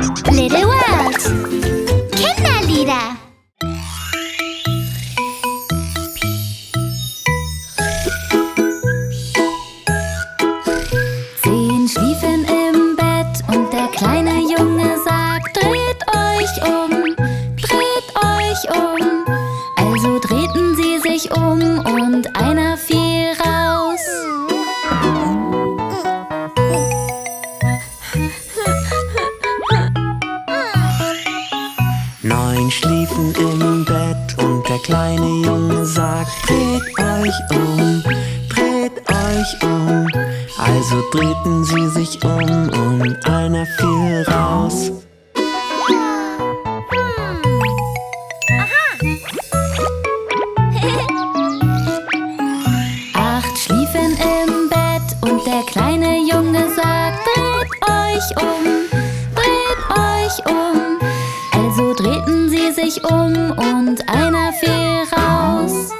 Little World. Kinderlieder. 10 schliefen im Bett und der kleine Junge sagt: Dreht euch um, dreht euch um. Also drehten sie sich um und einer fiel raus. Neun schliefen im Bett und der kleine Junge sagt: Dreht euch um, dreht euch um. Also drehten sie sich um und einer fiel raus. Acht schliefen im Bett und der kleine Junge sagt: Dreht euch um, dreht euch um. Also drehten sie sich um und einer fiel raus.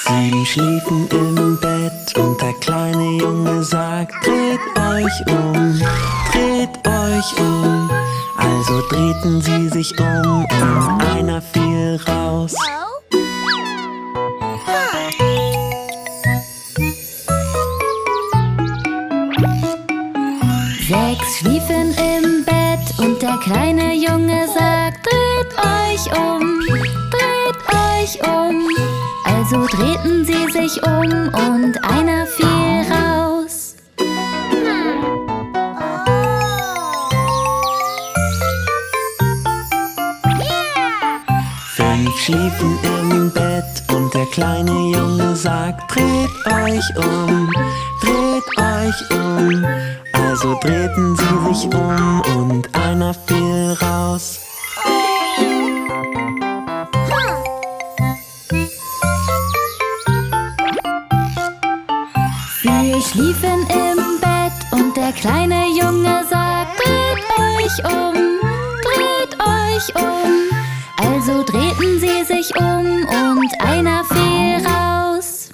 Sieben schliefen im Bett und der kleine Junge sagt: Dreht euch um, dreht euch um. Also drehten sie sich um und einer fiel raus. Sechs schliefen im Bett und der kleine Junge sagt: Dreht euch um, dreht euch um. Also drehten sie sich um und einer fiel raus. Fünf schliefen im Bett und der kleine Junge sagt: Dreht euch um, dreht euch um. Also drehten sie sich um und einer fiel raus. Vier schliefen im Bett und der kleine Junge sagt: Dreht euch um, dreht euch um. Also drehten sie sich um und einer fiel raus.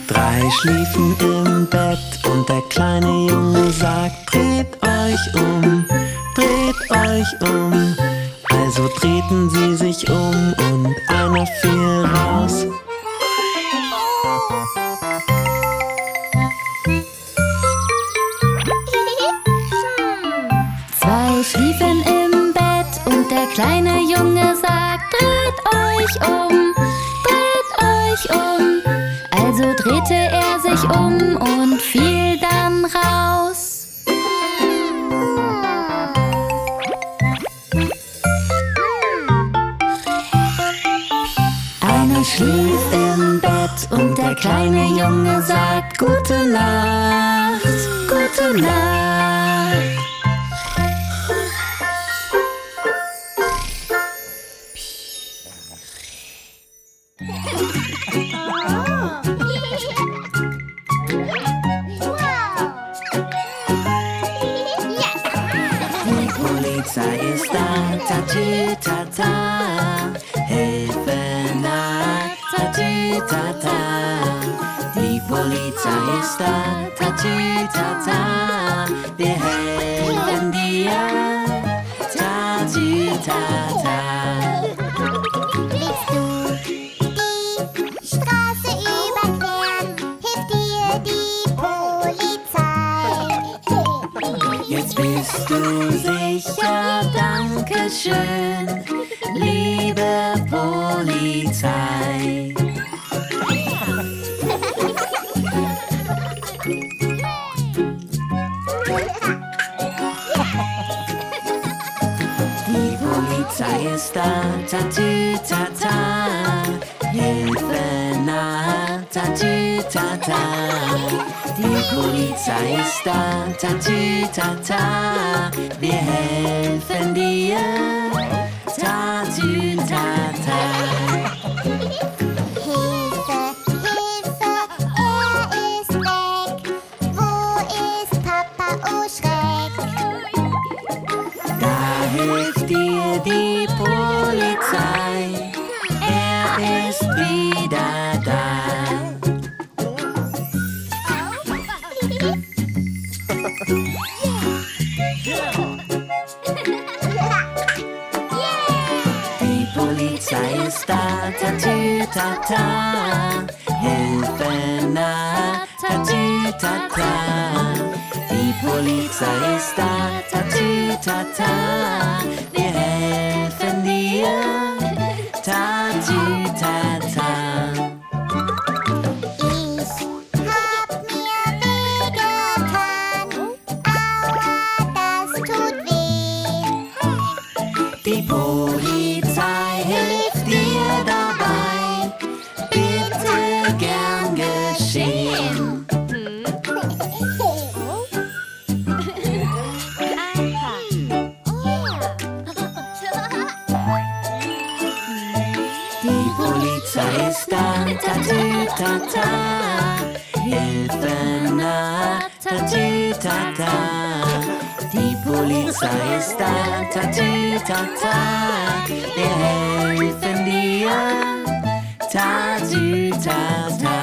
Drei schliefen im Bett und der kleine Junge sagt: Dreht euch um, dreht euch um. Also drehten sie sich um und einer fiel raus. Zwei schliefen im Bett und der kleine Junge sagt: Dreht euch um, dreht euch um. Also drehte er sich um und fiel dann raus. Einer schlief im Bett und der kleine Junge sagt: Gute Nacht, gute Nacht. Die Polizei ist da, tatütata. Hilfe naht, tatütata. Die Polizei ist da, tatütata. Wir helfen dir, tatütata. Willst du die Straße überqueren? Hilft dir die Polizei. Jetzt bist du sicher, danke schön, liebe Polizei. Die Polizei ist da, tatütata. Hilfe nahe, tatütata. Die Polizei ist da, tatütata. Wir helfen dir, tatütata. Hilfe, Hilfe, er ist weg. Wo ist Papa, oh Schreck? Da hilft dir die Polizei. Er ist wieder da. Die Polizei ist da, tatütata. Hilfe nah, tatütata. Die Polizei ist da, tatütata. Wir helfen dir, tatütata. Ich hab mir wehgetan, aua, das tut weh. Die Polizei hilft dir dabei, bitte gern geschehen. Die Polizei ist da, tatütata. Hilfe nah, tatütata. Die Polizei ist da, tatütata. Wir helfen dir, tatütata.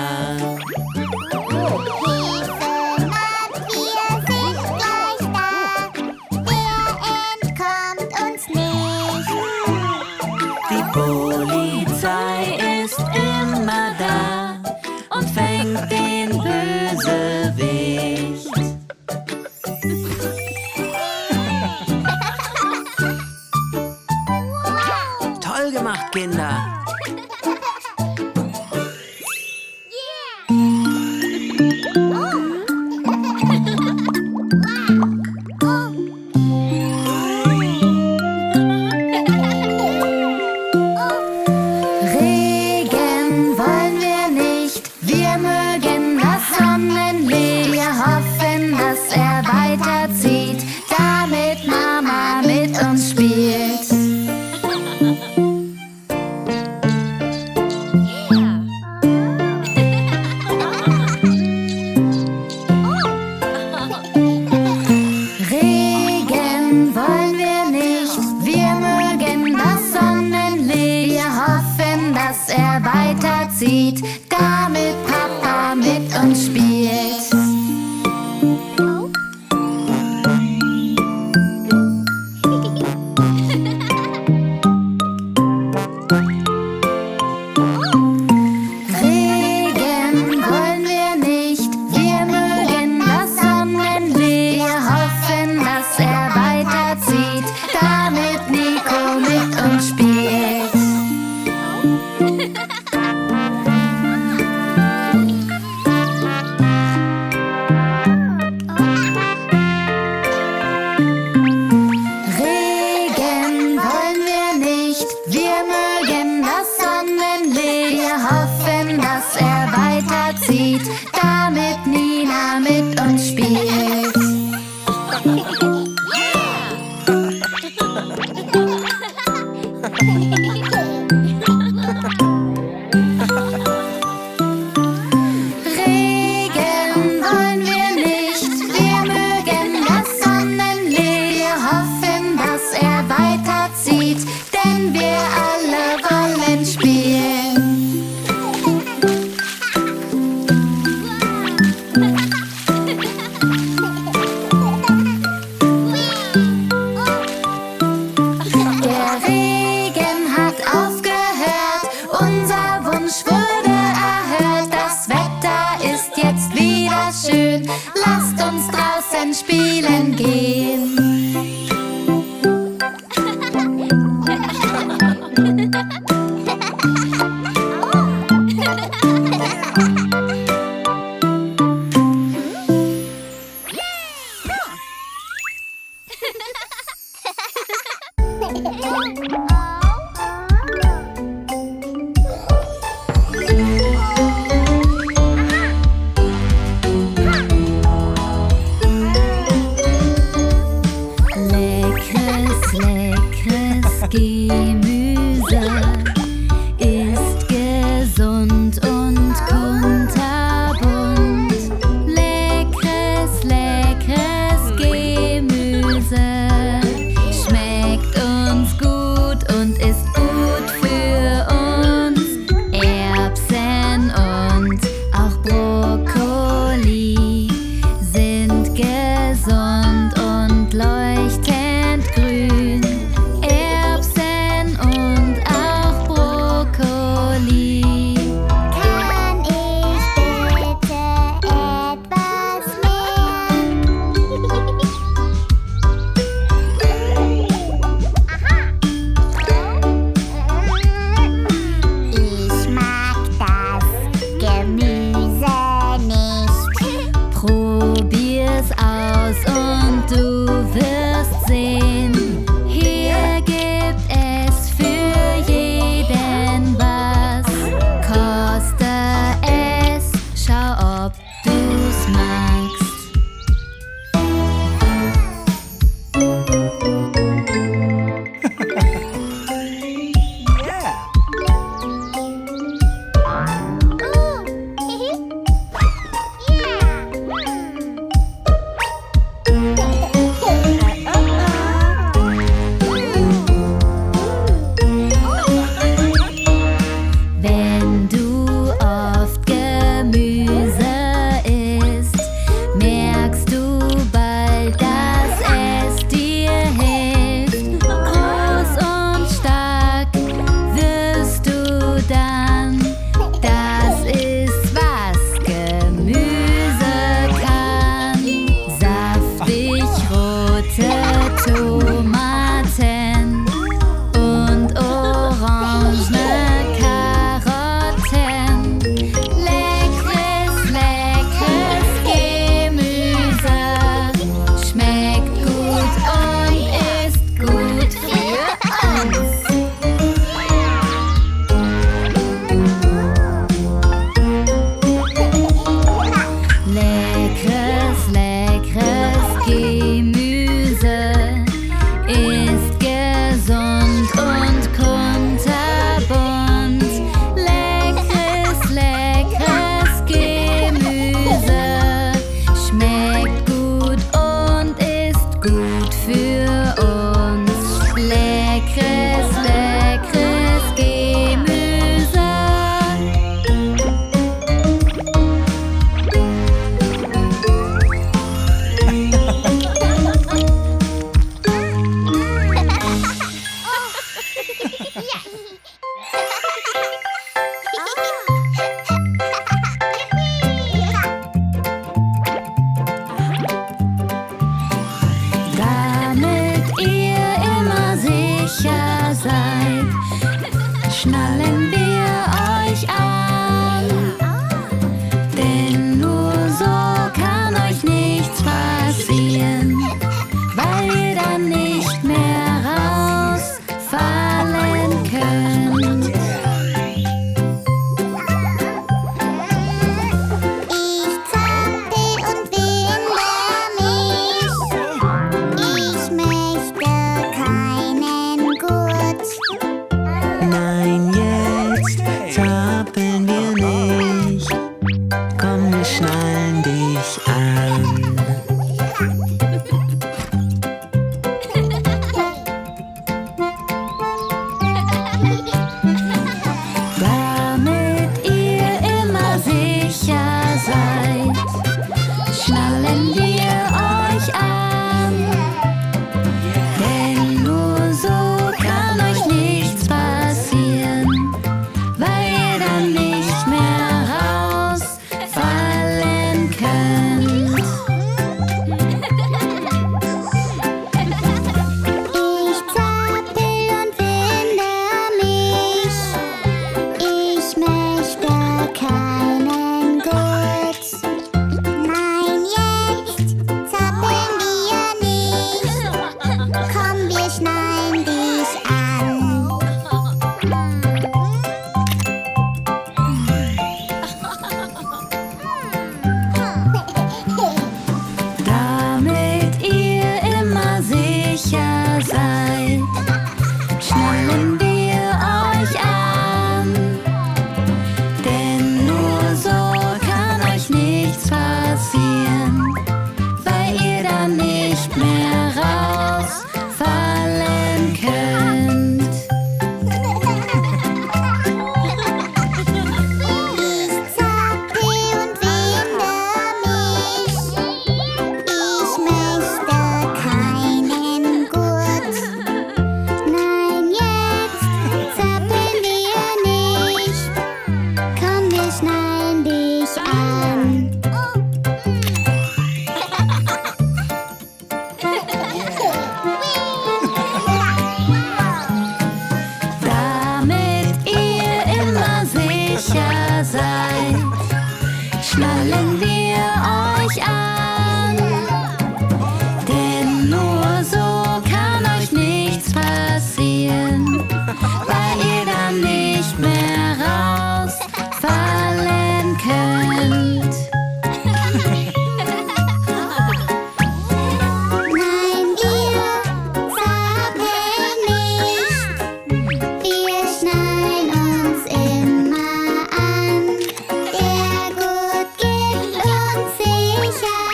Hilfe naht, wir sind gleich da. Wer entkommt uns nicht? Die Polizei ist immer da und fängt den Bösewicht. Toll gemacht, Kinder! Regen wollen wir nicht, wir mögen das Sonnenlied. Wir hoffen, dass er weiterzieht, damit Mama mit uns spielt. Regen wollen wir nicht, wir mögen das Sonnenlied. Wir hoffen, dass er weiterzieht, damit Papa mit uns spielt. Regen wollen wir nicht, wir mögen das Sonnenlied. Wir hoffen, dass er weiterzieht, damit Niko mit uns spielt. Regen wollen wir nicht, wir mögen das Sonnenlied. Wir hoffen, dass er weiterzieht, damit Nina mit uns spielt. Regen wollen wir nicht, wir mögen das Sonnenlied. Wir hoffen, dass er weiterzieht, denn wir alle wollen spielen. Der Regen hat aufgehört, unser Wunsch wurde erhört. Das Wetter ist jetzt wieder schön, lasst uns draußen spielen gehen. Leckeres, leckeres Gemüse ist gesund und kunterbunt. Leckeres, leckeres Gemüse schmeckt Damit ihr immer sicher seid, schnallen wir euch an. Denn nur so kann euch nichts passieren, weil ihr dann nicht mehr rausfallen könnt. Ich zappel und winde mich. Ich möchte keinen Gurt. Nein, jetzt zappeln wir nicht. Komm, wir schnallen dich an. Damit ihr immer sicher seid, schnallen wir euch an. Denn nur so kann euch nichts passieren, weil ihr dann nicht mehr rausfallen könnt. Ich zappel und winde mich. Ich möchte keinen Gurt. Nein, jetzt zappeln wir nicht. Komm, wir schnallen dich an. Damit ihr immer sicher seid, schnallen wir euch an. Denn nur so kann euch nichts passieren, weil ihr dann nicht mehr rausfallen könnt. Ich zappel und winde mich. Ich möchte keinen Gurt. Nein, jetzt zappeln wir nicht. Komm, wir schnallen dich an. Damit ihr immer sicher seid, schnallen wir euch an. Denn nur so kann euch nichts passieren, weil ihr dann nicht mehr rausfallen könnt. Nein, wir zappeln nicht. Wir schnallen uns immer an. Der Gurt gibt uns Sicherheit.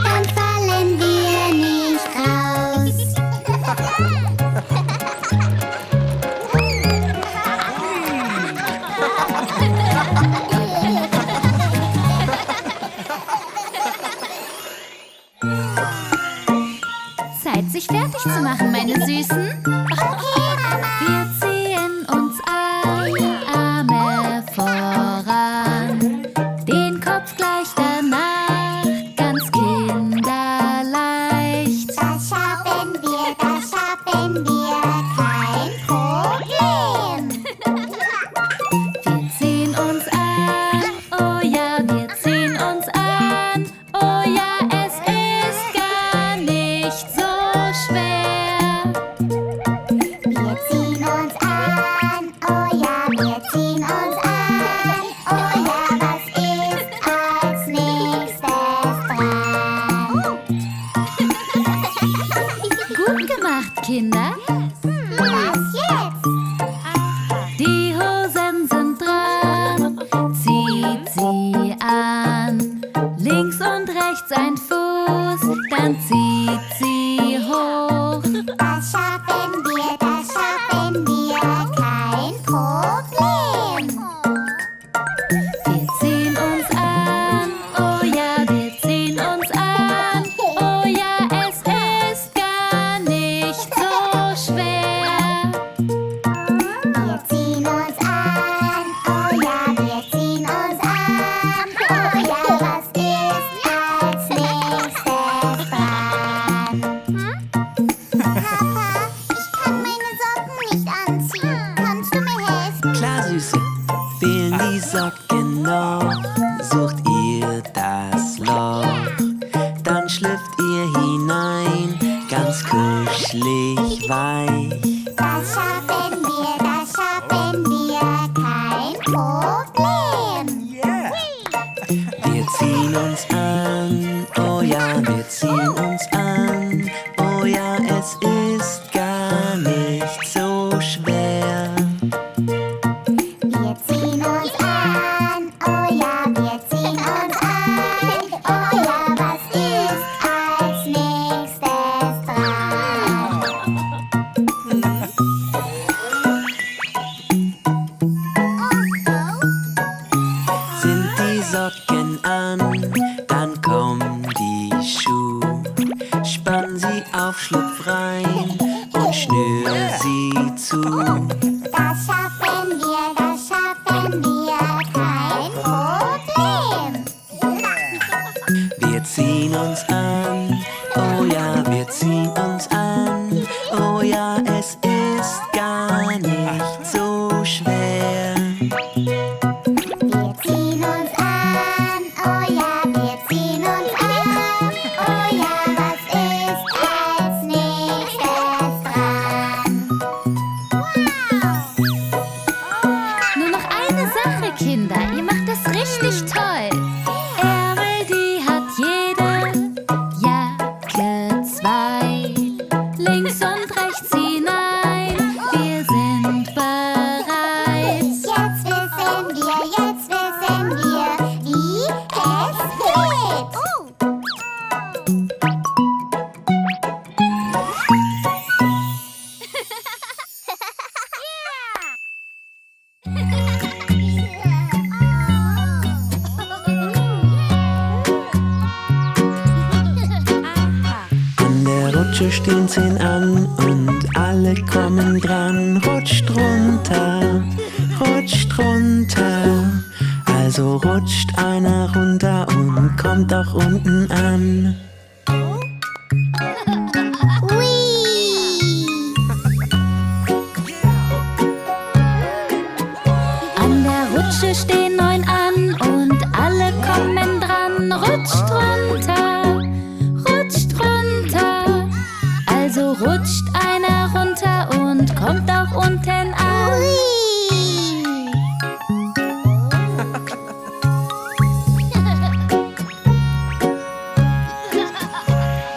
Dann fallen wir nicht raus. Zeit, sich fertig zu machen, meine Süßen. Wir ziehen uns an, Arme voran, den Kopf gleich danach, ganz kinderleicht. Das schaffen wir, kein Problem. Wir ziehen uns an, oh ja, wir ziehen uns an, oh ja, es ist gar nicht so schwer. Wir ziehen uns an, oh ja, wir ziehen uns an. Oh ja, was ist als nächstes dran? Gut gemacht, Kinder. Was jetzt? Die Hosen sind dran, zieht sie an. Links und rechts ein Fuß, dann zieht sie hoch. Das schaffen wir, kein Problem. Wir ziehen uns an, oh ja, wir ziehen uns an. Oh ja, es ist gar nicht so schwer. kuschelig weich. Das schaffen wir, kein Problem. Wir ziehen uns an, oh ja, wir ziehen uns an. Oh ja, es ist gar nicht so schwer. Wir ziehen uns an, oh ja, wir ziehen uns an. Oh ja, was ist als nächstes dran? Sind die Socken an, dann kommen die Schuhe. Spann sie auf, schlupf rein und schnür sie zu. Das schaffen wir, kein Problem. Wir ziehen uns an, oh ja, wir ziehen uns an. Oh ja, es ist gar nicht so schwer. Wir ziehen uns an, oh ja, wir ziehen uns an. Oh ja, was ist als nächstes dran? Nur noch eine Sache, Kinder. Ihr macht das richtig toll. Ärmel, die hat jede Jacke zwei. Links und rechts hinein. Wir sind bereit. Jetzt wissen wir, wie es geht. An der Rutsche stehen 10 an und alle kommen dran. Rutscht runter, also rutscht einer runter und kommt auch unten an. An der Rutsche stehen 9 an und alle kommen dran. Rutscht runter, also rutscht einer runter und kommt auch unten an.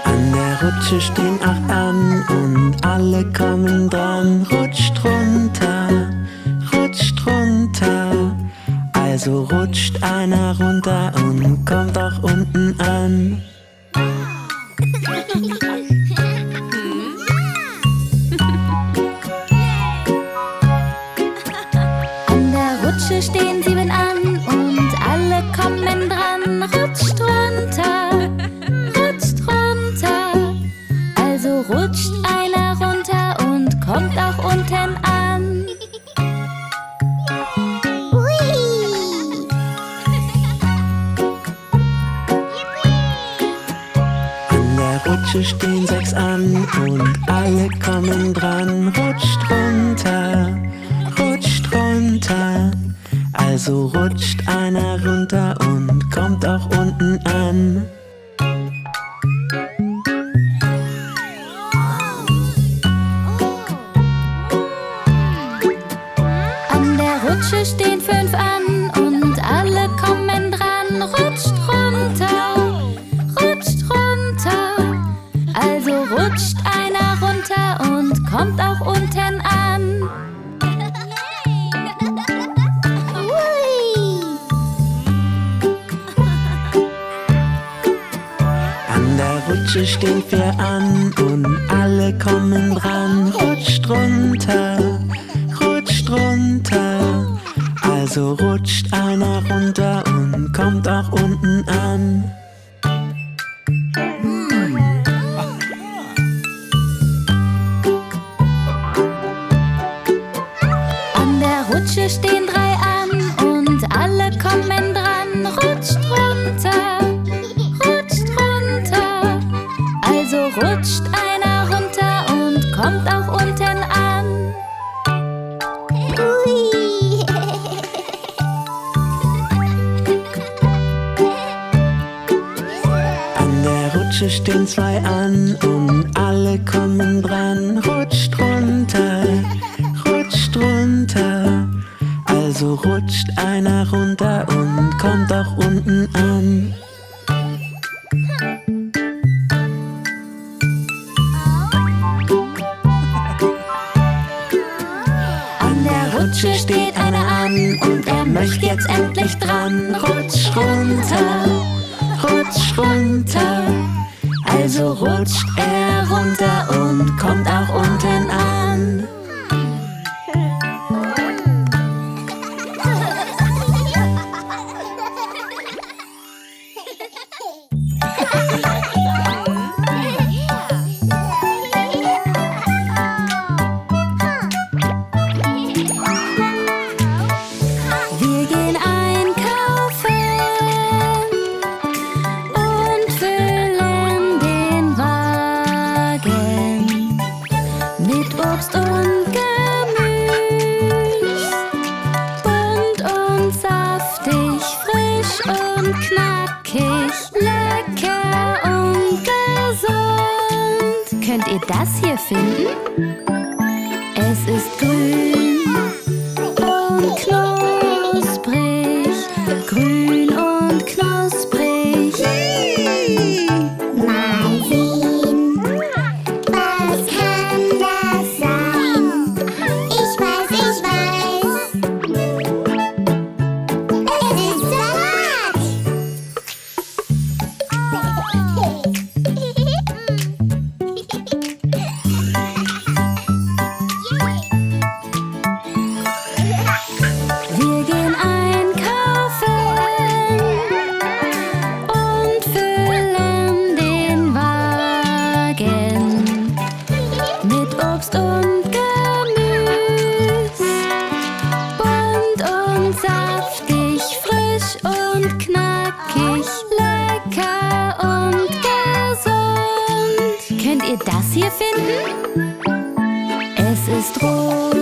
An der Rutsche stehen 8 an und alle kommen dran. Rutscht runter, also rutscht einer runter und kommt auch unten an. An der Rutsche stehen 7 an und alle kommen dran. Rutscht runter, also rutscht einer runter und kommt auch unten an. An der Rutsche stehen 6 an und alle kommen dran. Rutscht runter, also rutscht einer runter und kommt auch unten an. An der Rutsche stehen 5 an und alle kommen dran. Rutscht runter, also rutscht einer runter und kommt auch unten an. An der Rutsche stehen 4 an und alle kommen dran. Rutscht runter, also rutscht einer runter und kommt auch unten an. An der Rutsche stehen 3 an und alle kommen dran. Rutscht runter, also rutscht einer runter und kommt auch unten an. Rutsche stehen zwei an und alle kommen dran. Rutscht runter, also rutscht einer runter und kommt auch unten an. An der Rutsche steht einer an und er möchte jetzt endlich dran. Rutsch runter, also rutscht er runter und kommt auch unten an. Könnt ihr das hier finden? Es ist grün und knusprig, grün und knusprig. Mal sehen, was kann das sein? Ich weiß, es ist Salat! Wir gehen einkaufen und füllen den Wagen mit Obst und Gemüse, bunt und saftig, frisch und knackig, lecker und gesund. Könnt ihr das hier finden? Es ist rot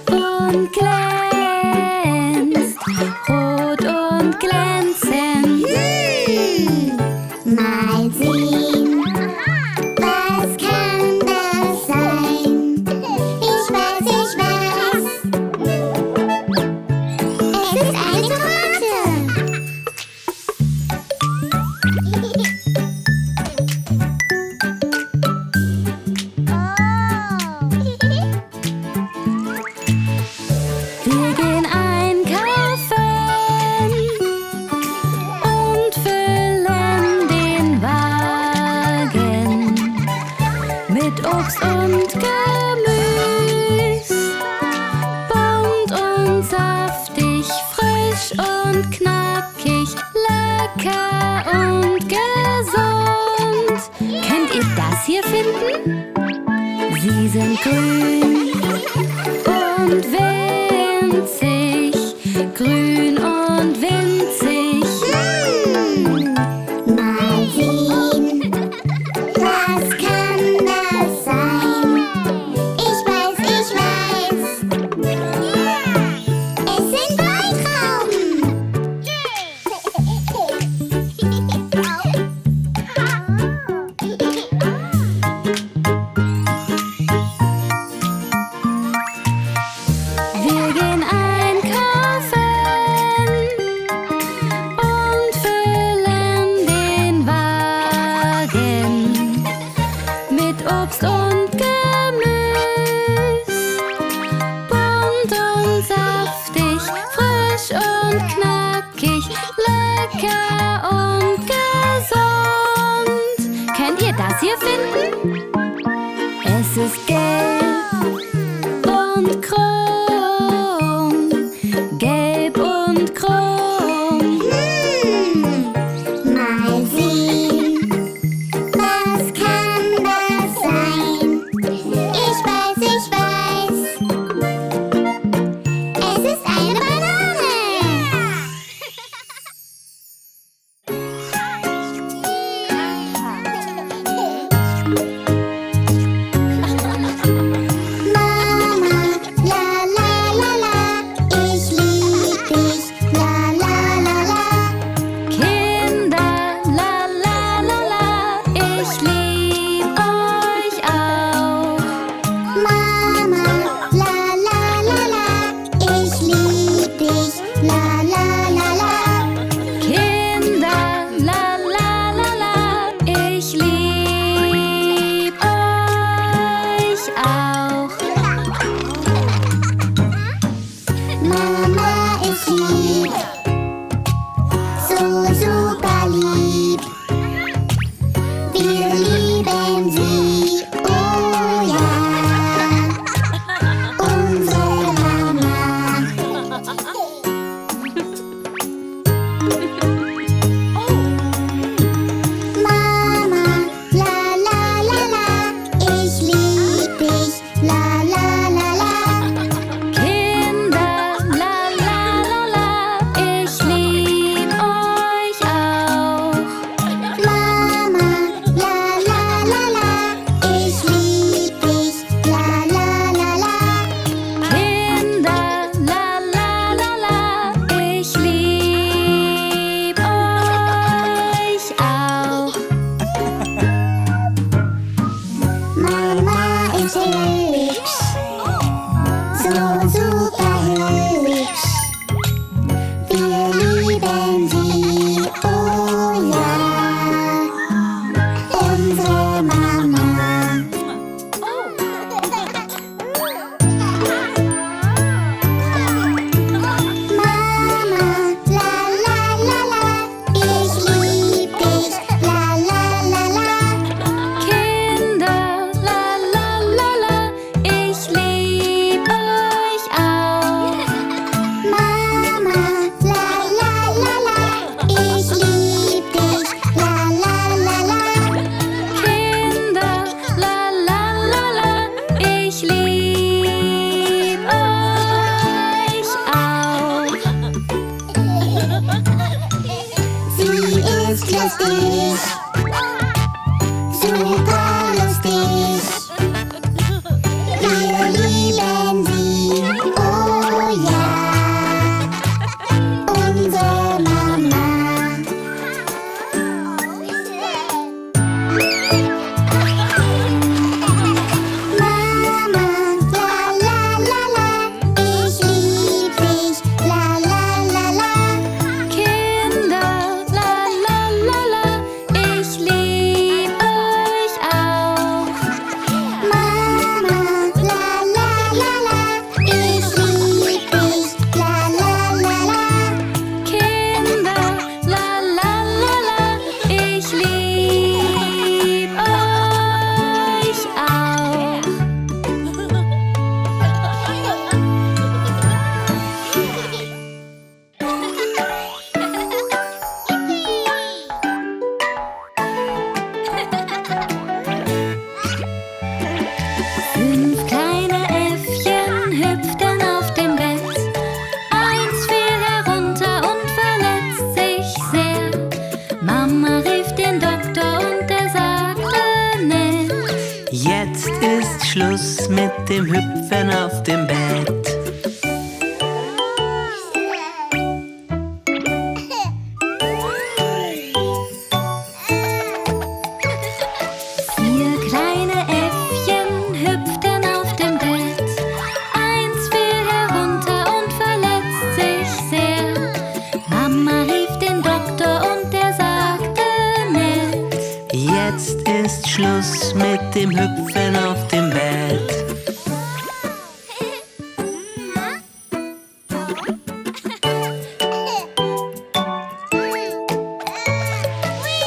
und glänzt, rot und glänzend. Mal sehen, was kann das sein? Ich weiß, es ist eine Tomate. Wir gehen einkaufen und füllen den Wagen mit Obst und Gemüse, bunt und saftig, frisch und knackig, lecker und gesund. Könnt ihr das hier finden? Sie sind grün und winzig, grün und winzig. Mal sehen, was kann das sein? Ich weiß, es sind Weintrauben. Wir gehen einkaufen und füllen den Wagen mit Obst und Gemüse, bunt und saftig, frisch und knackig, lecker und gesund. Könnt ihr das hier finden? Es ist gelb und krumm, gelb und krumm. Mal sehen, was kann das sein? Ich weiß, es ist eine Banane. lustig, super lustig. Wir lieben sie, oh ja, unsere Mama. Mama, la la la la, ich lieb dich, la la la la. Kinder, la la la la, ich lieb euch auch. Mama, la la la la, ich lieb dich, la la la la. Kinder, la la la la, ich lieb euch auch. Fünf kleine Äffchen hüpften auf dem Bett. Eins fiel herunter und verletzt sich sehr. Mama rief den Doktor und er sagte nett: Jetzt ist Schluss mit dem Hüpfen auf dem Bett. Vier kleine Äffchen hüpften auf dem Bett. Eins fiel herunter und verletzt sich sehr. Mama rief den Doktor und er sagte nett: Jetzt ist Schluss mit dem Hüpfen auf dem Bett.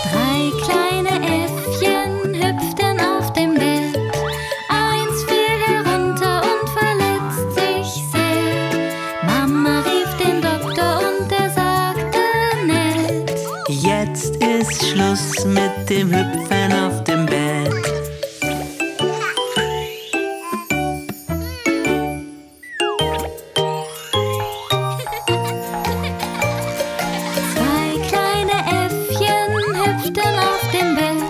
Drei kleine Äffchen hüpften auf dem Bett. Eins fiel herunter und verletzt sich sehr. Mama rief den Doktor und er sagte nett: Jetzt ist Schluss mit dem Hüpfen auf dem Bett. Zwei kleine Äffchen hüpften auf dem Bett.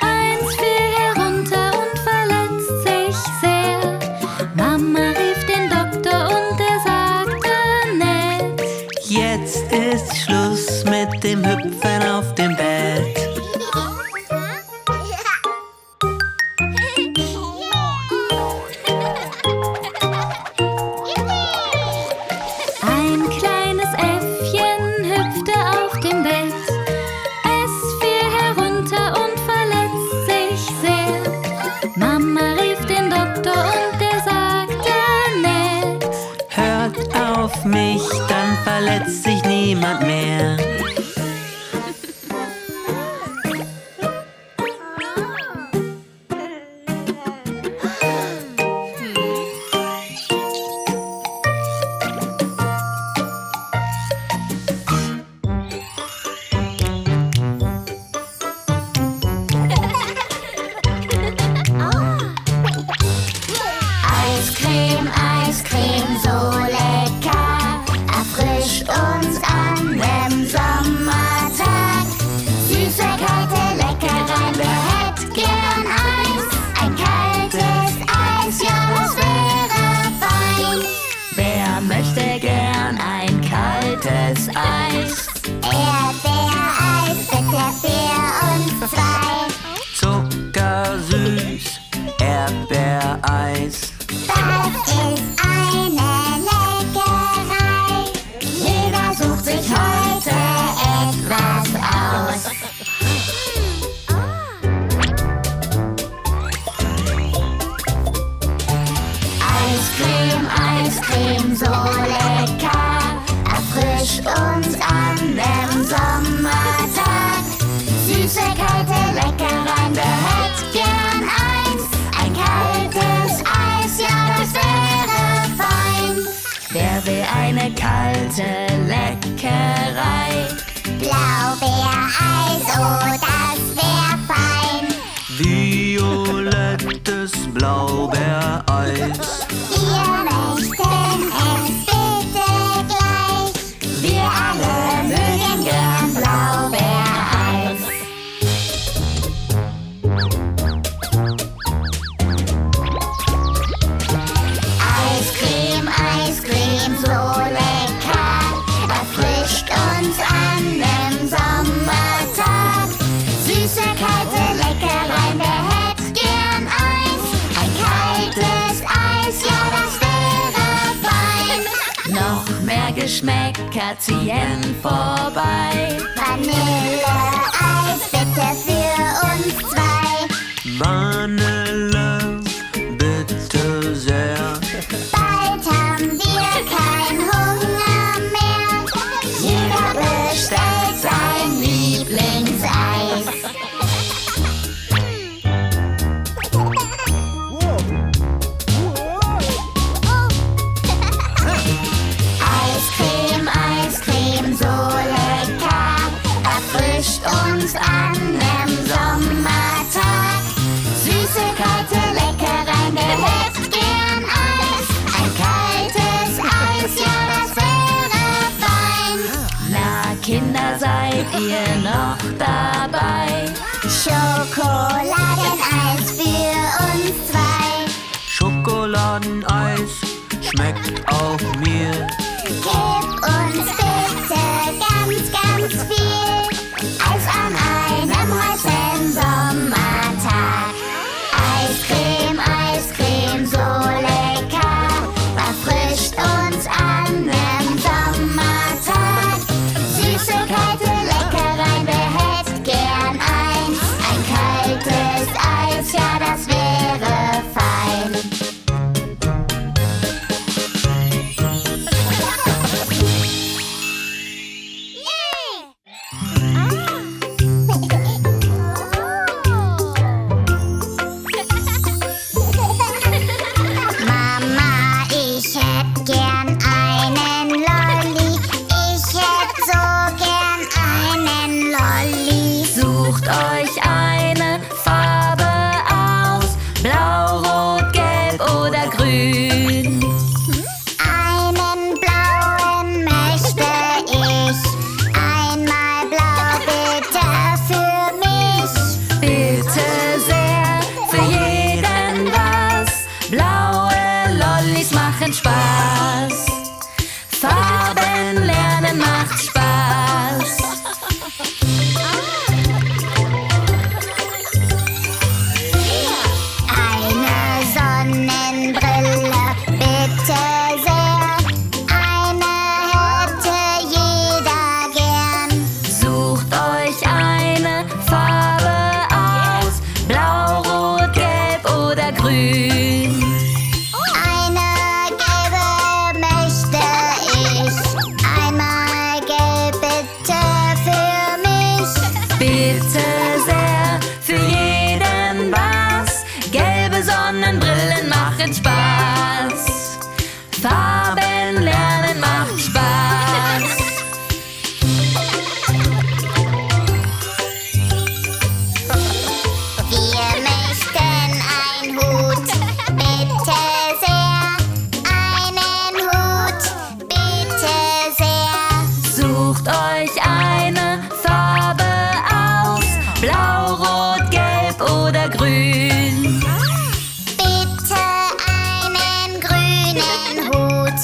Eins fiel herunter und verletzt sich sehr. Mama rief den Doktor und er sagte nett: Jetzt ist Schluss mit dem Hüpfen auf dem Bett. Ein kleines Äffchen hüpfte auf dem Bett. Es fiel herunter und verletzt sich sehr. Mama rief den Doktor und er sagte nett: Hört auf mich, dann verletzt sich niemand mehr. Eiscreme, Eiscreme, so lecker, erfrischt uns an dem Sommertag. Süße, kalte Leckereien, wer hätt gern Eis? Ein kaltes Eis, ja, das wäre fein. Wer möchte gern ein kaltes Eis? Erdbeereis, bitte für uns zwei. Zuckersüß, Erdbeereis. Das ist eine Leckerei. Jeder sucht sich heute etwas aus. Eiscreme, Eiscreme, so lecker, erfrischt uns an dem Sommertag. Süße, kalte Leckereien, wer hätt gern eins? Ein kaltes Eis, ja, das wäre fein. Wer will eine kalte Leckerei? Blaubeereis, oh, das wär fein. Violettes Blaubeereis. Wir möchten es bitte gleich. Wir alle mögen gern Blaubeereis. Geschmäcker ziehen vorbei. Vanilleeis bitte für uns zwei. Vanille, bitte sehr. Bald haben wir keinen Hunger mehr. Jeder bestellt sein Lieblingseis. Eiscreme, Eiscreme, so lecker, erfrischt uns an dem Sommertag. Süße, kalte Leckereien, wer hätte gern Eis? Ein kaltes Eis, ja, das wäre fein. Na, Kinder, seid ihr noch dabei? Schokoladeneis für uns zwei. Schokoladeneis schmeckt auch mir. Gib uns bitte ganz, ganz viel Eis an einem heißen Sommertag. Eiscreme, Eiscreme, so lecker, erfrischt uns an dem Sommertag. Süße, kalte Leckereien, wer hätte gern eins? Ein kaltes Eis, ja, das wäre fein. Mama, ich hätte gern einen Lolli. Ich hätte so gern einen Lolli. Sucht euch eine Farbe aus, blau, rot, gelb oder grün. Einen blauen möchte ich. Einmal blau bitte für mich. Bitte sehr, für jeden was. Blaue Lollis machen Spaß. Farben lernen macht Spaß. Eine Sonnenbrille bitte sehr. Eine hätte jeder gern. Sucht euch eine Farbe aus, blau, rot, gelb oder grün. Eine gelbe möchte ich. Einmal gelb bitte für mich. Bitte sehr, für jeden was. Gelbe Sonnenbrillen machen Spaß. Farben lernen macht Spaß. Wir möchten einen Hut, bitte sehr. Einen Hut, bitte sehr. Sucht euch eine Farbe aus, blau, rot, gelb oder grün. Bitte einen grünen Hut.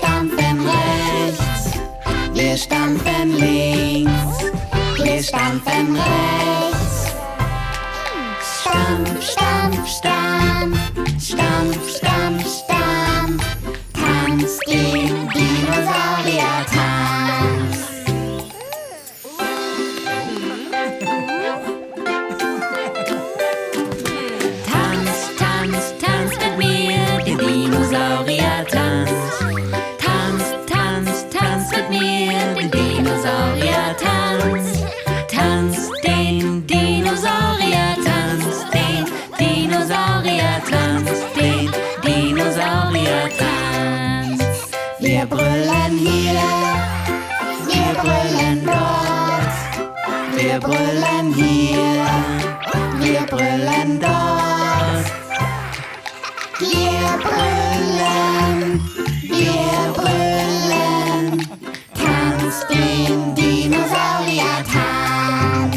stampfen rechts, wir stampfen links, wir stampfen rechts. Stampf, stampf, stampf, stampf, stampf, stampf, tanz den Dinosauriertanz. Tanz, tanz, tanz mit mir den Dinosauriertanz. Tanz, tanz, tanz mit mir den Dinosauriertanz. Tanz den Dinosauriertanz, den Dinosauriertanz, den Dinosauriertanz. Wir brüllen hier, wir brüllen dort, wir brüllen hier, wir brüllen dort. Wir brüllen, tanz den Dinosauriertanz.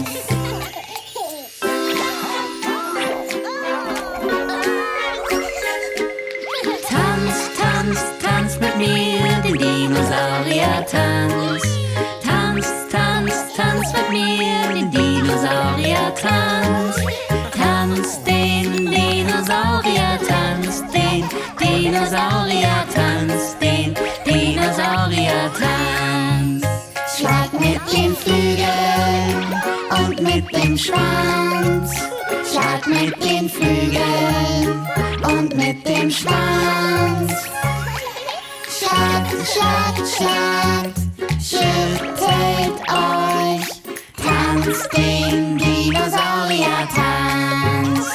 Tanz, tanz, tanz mit mir den Dinosauriertanz. Tanz, tanz, tanz mit mir den Dinosauriertanz. Tanz den Dinosauriertanz, den Dinosauriertanz, den Dinosauriertanz. Schlag mit den Flügeln und mit dem Schwanz. Schlag mit den Flügeln und mit dem Schwanz. Schlag, schlag, schlag, schüttelt euch, tanzt den Dinosauriertanz.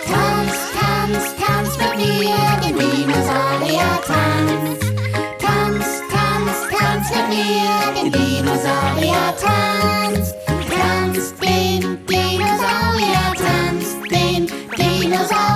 Tanz, tanz, tanz mit mir den Dinosauriertanz. Tanz, tanz, tanz mit mir den Dinosauriertanz. Tanz den Dinosauriertanz, den Dinosauriertanz.